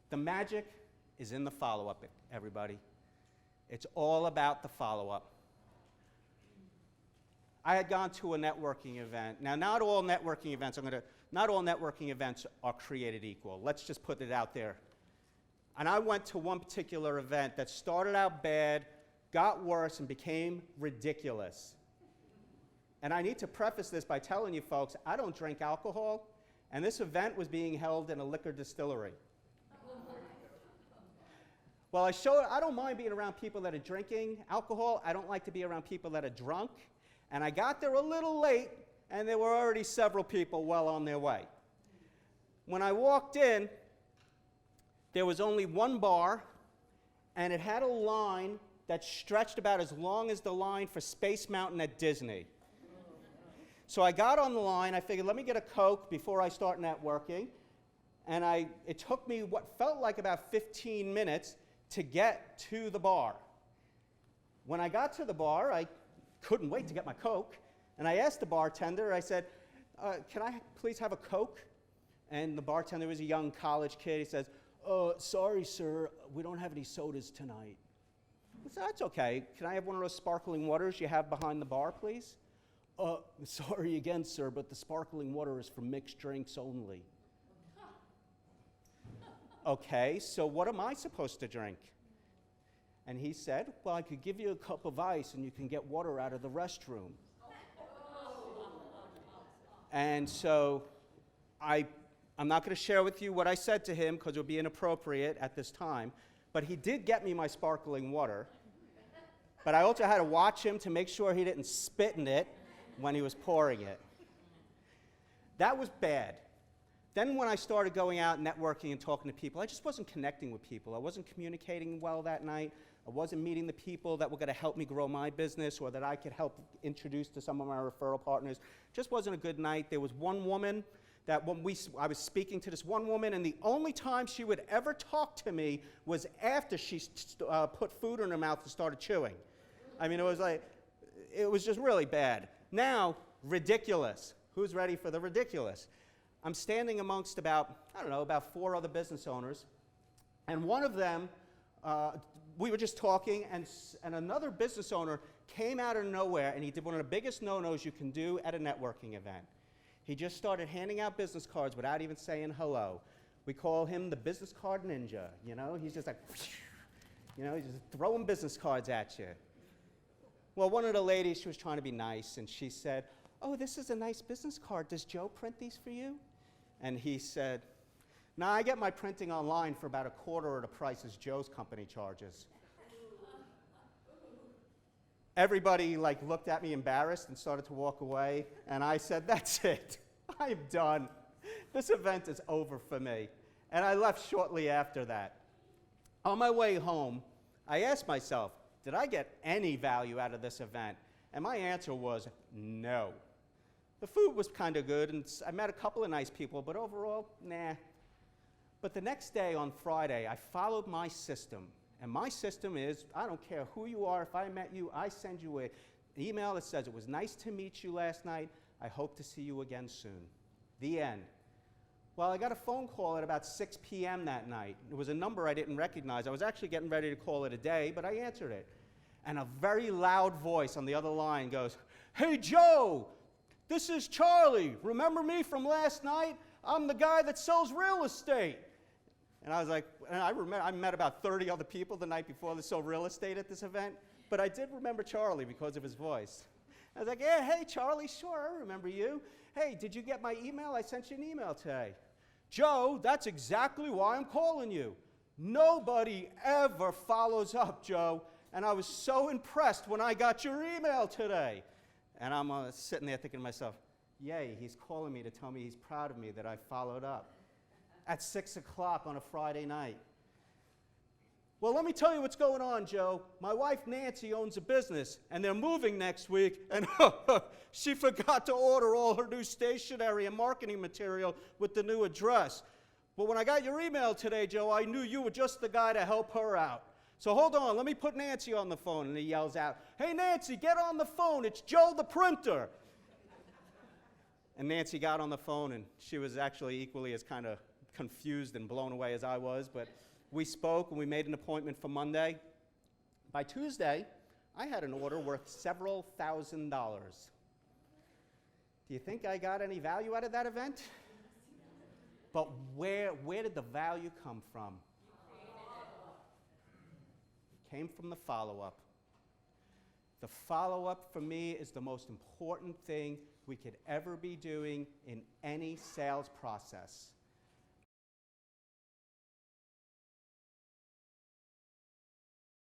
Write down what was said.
The magic is in the follow-up, everybody. It's all about the follow-up. I had gone to a networking event. Now, not all networking events are created equal. Let's just put it out there. And I went to one particular event that started out bad, got worse, and became ridiculous. And I need to preface this by telling you folks, I don't drink alcohol, and this event was being held in a liquor distillery. Well, I don't mind being around people that are drinking alcohol. I don't like to be around people that are drunk. And I got there a little late, and there were already several people well on their way. When I walked in, there was only one bar, and it had a line that stretched about as long as the line for Space Mountain at Disney. So I got on the line. I figured, let me get a Coke before I start networking. And it took me what felt like about 15 minutes to get to the bar. When I got to the bar, I couldn't wait to get my Coke. And I asked the bartender, I said, can I please have a Coke? And the bartender was a young college kid. He says, sorry, sir, we don't have any sodas tonight. I said, that's okay. Can I have one of those sparkling waters you have behind the bar, please? Sorry again, sir, but the sparkling water is for mixed drinks only. Okay, so what am I supposed to drink? And he said, well, I could give you a cup of ice and you can get water out of the restroom. And so I'm not going to share with you what I said to him because it would be inappropriate at this time, but he did get me my sparkling water. But I also had to watch him to make sure he didn't spit in it when he was pouring it. That was bad. Then when I started going out networking and talking to people, I just wasn't connecting with people. I wasn't communicating well that night. I wasn't meeting the people that were going to help me grow my business or that I could help introduce to some of my referral partners. Just wasn't a good night. There was one woman that I was speaking to this one woman, and the only time she would ever talk to me was after she put food in her mouth and started chewing. I mean, it was just really bad. Now, ridiculous. Who's ready for the ridiculous? I'm standing amongst about 4 other business owners, and one of them, we were just talking, and another business owner came out of nowhere, and he did one of the biggest no-nos you can do at a networking event. He just started handing out business cards without even saying hello. We call him the business card ninja, you know? He's just like, he's just throwing business cards at you. Well, one of the ladies, she was trying to be nice, and she said, oh, this is a nice business card. Does Joe print these for you? And he said, no, I get my printing online for about a quarter of the price as Joe's company charges. Everybody looked at me embarrassed and started to walk away, and I said, that's it. I'm done. This event is over for me. And I left shortly after that. On my way home, I asked myself, did I get any value out of this event? And my answer was no. The food was kind of good, and I met a couple of nice people, but overall, nah. But the next day on Friday, I followed my system. And my system is, I don't care who you are, if I met you, I send you an email that says, it was nice to meet you last night. I hope to see you again soon. The end. Well, I got a phone call at about 6 p.m. that night. It was a number I didn't recognize. I was actually getting ready to call it a day, but I answered it. And a very loud voice on the other line goes, hey, Joe, this is Charlie. Remember me from last night? I'm the guy that sells real estate. And I was like, and I met about 30 other people the night before that sold real estate at this event, but I did remember Charlie because of his voice. I was like, yeah, hey, Charlie, sure, I remember you. Hey, did you get my email? I sent you an email today. Joe, that's exactly why I'm calling you. Nobody ever follows up, Joe, and I was so impressed when I got your email today. And I'm sitting there thinking to myself, yay, he's calling me to tell me he's proud of me that I followed up at 6 o'clock on a Friday night. Well, let me tell you what's going on, Joe. My wife, Nancy, owns a business, and they're moving next week, and she forgot to order all her new stationery and marketing material with the new address. But when I got your email today, Joe, I knew you were just the guy to help her out. So hold on, let me put Nancy on the phone. And he yells out, hey, Nancy, get on the phone. It's Joe the printer. And Nancy got on the phone, and she was actually equally as kind of confused and blown away as I was, but we spoke and we made an appointment for Monday. By Tuesday, I had an order worth several $1,000s. Do you think I got any value out of that event? But where did the value come from? It came from the follow-up. The follow-up for me is the most important thing we could ever be doing in any sales process.